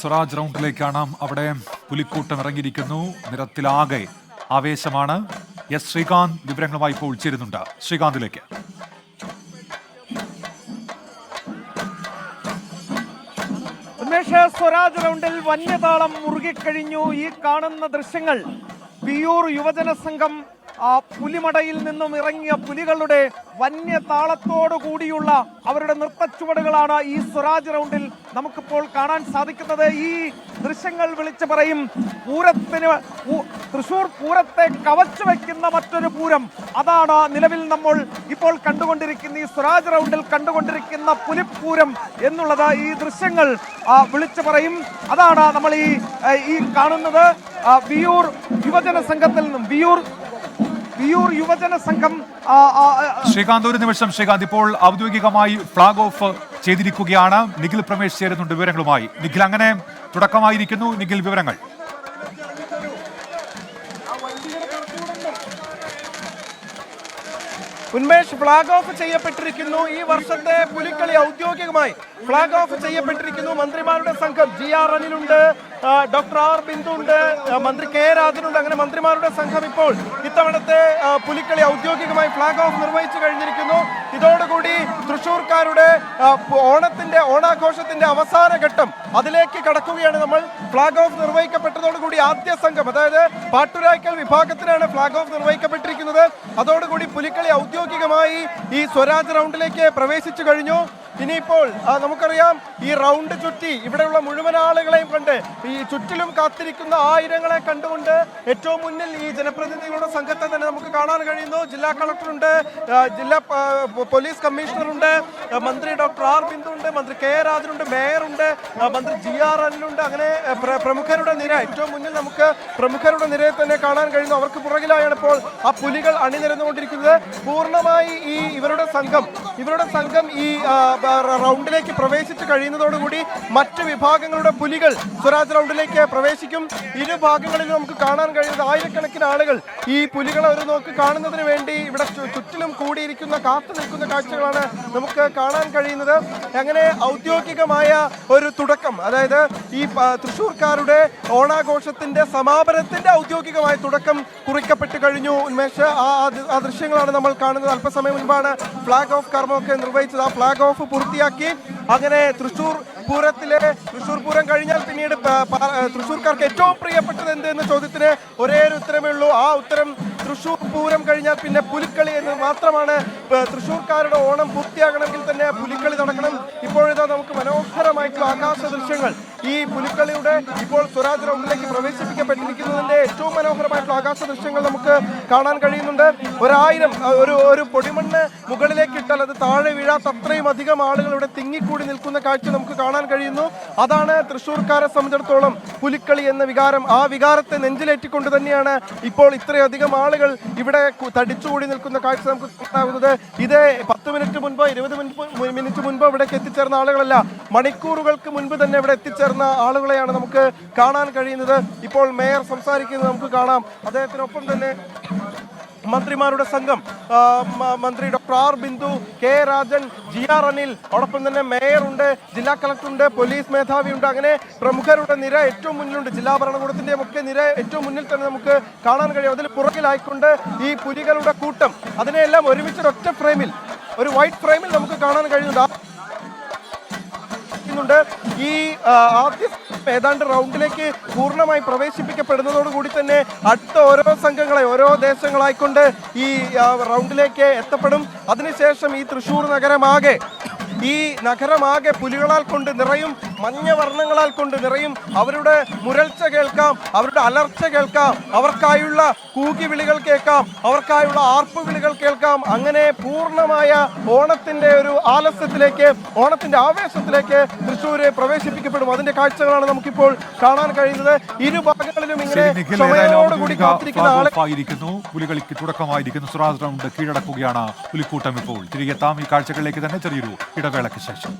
സ്വരാജ് റൗണ്ടിലേക്കാണ്. അവിടെ പുലിക്കൂട്ടം ഇറങ്ങിയിരിക്കുന്നു. നിരത്തിലാകെ ആവേശമാണ്. എസ് ശ്രീകാന്ത് വിവരങ്ങളുമായി ഇപ്പോൾ ചേരുന്നുണ്ട്. ശ്രീകാന്തിലേക്ക്. സ്വരാജ് റൗണ്ടിൽ വന്യതാളം മുറുകിക്കഴിഞ്ഞു. ഈ കാണുന്ന ദൃശ്യങ്ങൾ വിയൂർ യുവജന സംഘം പുലിമടയിൽ നിന്നും ഇറങ്ങിയ പുലികളുടെ വന്യതാളത്തോടു കൂടിയുള്ള അവരുടെ നൃത്തച്ചുവടുകളാണ് ഈ സ്വരാജ് റൗണ്ടിൽ നമുക്കിപ്പോൾ കാണാൻ സാധിക്കുന്നത്. ഈ ദൃശ്യങ്ങൾ വിളിച്ചു പറയും പൂരത്തിന് തൃശൂർ പൂരത്തെ കവച്ചു വയ്ക്കുന്ന മറ്റൊരു പൂരം. അതാണ് നിലവിൽ നമ്മൾ ഇപ്പോൾ കണ്ടുകൊണ്ടിരിക്കുന്ന ഈ സ്വരാജ് റൗണ്ടിൽ കണ്ടുകൊണ്ടിരിക്കുന്ന പുലിപ്പൂരം എന്നുള്ളത്. ഈ ദൃശ്യങ്ങൾ വിളിച്ചു പറയും. അതാണ് നമ്മൾ ഈ കാണുന്നത്. വിയൂർ യുവജന സംഘത്തിൽ നിന്നും വിയൂർ യുവജന സംഘം. ശ്രീകാന്ത്, ഒരു നിമിഷം. ശ്രീകാന്ത്, ഇപ്പോൾ ഔദ്യോഗികമായി ഫ്ലാഗ് ഓഫ് ചെയ്തിരിക്കുകയാണ്. നിഖിൽ പ്രമേഷ് ചേരുന്നുണ്ട് വിവരങ്ങളുമായി. നിഖിൽ, അങ്ങനെ തുടക്കമായിരിക്കുന്നു. നിഖിൽ, വിവരങ്ങൾ. ഉന്മേഷ്, ഫ്ലാഗ് ഓഫ് ചെയ്യപ്പെട്ടിരിക്കുന്നു. ഈ വർഷത്തെ പുലിക്കളി ഔദ്യോഗികമായി ഫ്ലാഗ് ഓഫ് ചെയ്യപ്പെട്ടിരിക്കുന്നു. മന്ത്രിമാരുടെ സംഘം GR അനിലുണ്ട്, ഡോക്ടർ ആർ ബിന്ദു ഉണ്ട്, മന്ത്രി കെ രാജനുണ്ട്. അങ്ങനെ മന്ത്രിമാരുടെ സംഘം ഇപ്പോൾ ഇത്തവണത്തെ പുലിക്കളി ഔദ്യോഗികമായി ഫ്ലാഗ് ഓഫ് നിർവഹിച്ചു കഴിഞ്ഞിരിക്കുന്നു. ഇതോടുകൂടി തൃശ്ശൂർക്കാരുടെ ഓണാഘോഷത്തിന്റെ അവസാന ഘട്ടം അതിലേക്ക് കടക്കുകയാണ് നമ്മൾ. ഫ്ലാഗ് ഓഫ് നിർവഹിക്കപ്പെട്ടതോടുകൂടി ആദ്യ സംഘം, അതായത് പാട്ടുരായ്ക്കൽ വിഭാഗത്തിനാണ് ഫ്ലാഗ് ഓഫ് നിർവഹിക്കപ്പെട്ടിരിക്കുന്നത്. അതോടുകൂടി പുലിക്കളി ഔദ്യോഗികമായി ഈ സ്വരാജ് റൗണ്ടിലേക്ക് പ്രവേശിച്ചു കഴിഞ്ഞു. ഇനിയിപ്പോൾ നമുക്കറിയാം, ഈ റൗണ്ട് ചുറ്റി ഇവിടെയുള്ള മുഴുവൻ ആളുകളെയും കണ്ട് ഈ ചുറ്റിലും കാത്തിരിക്കുന്ന ആയിരങ്ങളെ കണ്ടുകൊണ്ട് ഏറ്റവും മുന്നിൽ ഈ ജനപ്രതിനിധികളുടെ സംഘത്തെ തന്നെ നമുക്ക് കാണാൻ കഴിയുന്നു. ജില്ലാ കളക്ടറുണ്ട്, ജില്ലാ പോലീസ് കമ്മീഷണറുണ്ട്, മന്ത്രി ഡോക്ടർ ആർ ബിന്ദു ഉണ്ട്, മന്ത്രി കെ രാജനുണ്ട്, മേയറുണ്ട്, മന്ത്രി GR അനിലുണ്ട്. അങ്ങനെ പ്രമുഖരുടെ നിര, ഏറ്റവും മുന്നിൽ നമുക്ക് പ്രമുഖരുടെ നിരയെ തന്നെ കാണാൻ കഴിയുന്നു. അവർക്ക് പുറകിലായാണ് ഇപ്പോൾ ആ പുലികൾ അണിനിരന്നുകൊണ്ടിരിക്കുന്നത്. പൂർണ്ണമായി ഇവരുടെ സംഘം ഈ റൗണ്ടിലേക്ക് പ്രവേശിച്ചു കഴിയുന്നതോടുകൂടി മറ്റു വിഭാഗങ്ങളുടെ പുലികൾ സ്വരാജ് റൗണ്ടിലേക്ക് പ്രവേശിക്കും. ഇരു ഭാഗങ്ങളിലും നമുക്ക് കാണാൻ കഴിയുന്നത് ആയിരക്കണക്കിന് ആളുകൾ ഈ പുലികളെ ഒരു നോക്ക് കാണുന്നതിന് വേണ്ടി ഇവിടെ ചുറ്റിലും കൂടിയിരിക്കുന്ന കാത്തു നിൽക്കുന്ന കാഴ്ചകളാണ് നമുക്ക് കാണാൻ കഴിയുന്നത്. അങ്ങനെ ഔദ്യോഗികമായ ഒരു തുടക്കം, അതായത് ഈ തൃശ്ശൂർക്കാരുടെ ഓണാഘോഷത്തിന്റെ സമാപനത്തിന്റെ ഔദ്യോഗികമായ തുടക്കം കുറിക്കപ്പെട്ട് കഴിഞ്ഞു. ഉന്മേഷ്, ആ ദൃശ്യങ്ങളാണ് നമ്മൾ കാണുന്നത്. അല്പസമയം മുൻപാണ് ഫ്ലാഗ് ഓഫ് കർമ്മമൊക്കെ നിർവഹിച്ചത്. ആ ഫ്ലാഗ് ഓഫ് പൂർത്തിയാക്കി അങ്ങനെ തൃശ്ശൂർ പൂരം കഴിഞ്ഞാൽ പിന്നീട് തൃശ്ശൂർക്കാർക്ക് ഏറ്റവും പ്രിയപ്പെട്ടത് എന്ത് എന്ന ചോദ്യത്തിന് ഒരേ ഒരു ഉത്തരമേ ഉള്ളൂ. ആ ഉത്തരം തൃശ്ശൂർ പൂരം കഴിഞ്ഞാൽ പിന്നെ പുലിക്കളി എന്ന് മാത്രമാണ്. തൃശ്ശൂർക്കാരുടെ ഓണം പൂർത്തിയാകണമെങ്കിൽ തന്നെ പുലിക്കളി നടക്കണം. ഇപ്പോഴിതാ നമുക്ക് മനോഹരമായിട്ടുള്ള ആകാശ ദൃശ്യങ്ങൾ ഈ പുലിക്കളിയുടെ ഇപ്പോൾ സ്വരാജ് റൗണ്ടിലേക്ക് പ്രവേശിപ്പിക്കപ്പെട്ടിരിക്കുന്നതിന്റെ ഏറ്റവും മനോഹരമായിട്ടുള്ള ആകാശ ദൃശ്യങ്ങൾ നമുക്ക് കാണാൻ കഴിയുന്നുണ്ട്. 1000 ഒരു പൊടിമണ്ണ് മുകളിലേക്ക് ഇട്ടാൽ അത് താഴെ വീഴാത്ത അത്രയും അധികം ആളുകൾ ഇവിടെ തിങ്ങിക്കൂടി നിൽക്കുന്ന കാഴ്ച നമുക്ക് കാണാൻ കഴിയുന്നു. അതാണ് തൃശ്ശൂർക്കാരെ സംബന്ധിച്ചിടത്തോളം പുലിക്കളി എന്ന വികാരം. ആ വികാരത്തെ നെഞ്ചിലേറ്റിക്കൊണ്ട് തന്നെയാണ് ഇപ്പോൾ ഇത്രയധികം ആളുകൾ ഇവിടെ തടിച്ചുകൂടി നിൽക്കുന്ന കാഴ്ച നമുക്ക് ഉണ്ടാകുന്നത്. ഇത് 10 മിനിറ്റ് മുൻപോ 20 മിനിറ്റ് മുൻപോ ഇവിടേക്ക് എത്തിച്ചേർന്ന ആളുകളല്ല, മണിക്കൂറുകൾക്ക് മുൻപ് തന്നെ ഇവിടെ എത്തിച്ചേർന്ന ആളുകളെയാണ് നമുക്ക് കാണാൻ കഴിയുന്നത്. ഇപ്പോൾ മേയർ സംസാരിക്കുന്നത് നമുക്ക് കാണാം. അദ്ദേഹത്തിനൊപ്പം തന്നെ മന്ത്രിമാരുടെ സംഘം, മന്ത്രി doctor R Bindu, K Rajan, GR Anil, അതോടൊപ്പം തന്നെ മേയറുണ്ട്, ജില്ലാ കളക്ടറുണ്ട്, പോലീസ് മേധാവിയുണ്ട്. അങ്ങനെ പ്രമുഖരുടെ നിര ഏറ്റവും മുന്നിലുണ്ട്. ജില്ലാ ഭരണകൂടത്തിന്റെ ഒക്കെ നിര ഏറ്റവും മുന്നിൽ തന്നെ നമുക്ക് കാണാൻ കഴിയും. അതിൽ പുറകിലായിക്കൊണ്ട് ഈ പുലികളുടെ കൂട്ടം, അതിനെല്ലാം ഒരുമിച്ച് ഒറ്റ ഫ്രെയിമിൽ, ഒരു വൈറ്റ് ഫ്രെയിമിൽ നമുക്ക് കാണാൻ കഴിയുന്നുണ്ട്. ഈ ആദ്യ ഏതാണ്ട് റൗണ്ടിലേക്ക് പൂർണ്ണമായി പ്രവേശിപ്പിക്കപ്പെടുന്നതോടുകൂടി തന്നെ അടുത്ത ഓരോ സംഘങ്ങളെ ഓരോ ദേശങ്ങളായിക്കൊണ്ട് ഈ റൗണ്ടിലേക്ക് എത്തപ്പെടും. അതിനുശേഷം ഈ തൃശ്ശൂർ നഗരമാകെ പുലികളാൽ കൊണ്ട് നിറയും, മഞ്ഞ വർണ്ണങ്ങളാൽ കൊണ്ട് നിറയും. അവരുടെ മുരൾച്ച കേൾക്കാം, അവരുടെ അലർച്ച കേൾക്കാം, അവർക്കായുള്ള കൂകി വിളികൾ കേൾക്കാം, അവർക്കായുള്ള ആർപ്പ് വിളികൾ കേൾക്കാം. അങ്ങനെ പൂർണ്ണമായ ഓണത്തിന്റെ ഒരു ആലസ്യത്തിലേക്ക്, ഓണത്തിന്റെ ആവേശത്തിലേക്ക് തൃശ്ശൂര് പ്രവേശിപ്പിക്കപ്പെടും. അതിന്റെ കാഴ്ചകളാണ് നമുക്കിപ്പോൾ കാണാൻ കഴിയുന്നത്. ഇരു ഭാഗങ്ങളിലും ഇങ്ങനെ ക്ഷമയോടുകൂടി കാത്തിരിക്കുന്ന ആളുകളായിരിക്കുന്നു. പുലികളിക്ക് തുടക്കമായിരിക്കുന്നു. സ്വരാജ് റൗണ്ട് കീഴടക്കുകയാണ് പുലിക്കൂട്ടം. ഇപ്പോൾ തിരികെ എത്താം ഈ കാഴ്ചകളിലേക്ക് തന്നെ ചെറിയൊരു ഇടവേളയ്ക്ക് ശേഷം.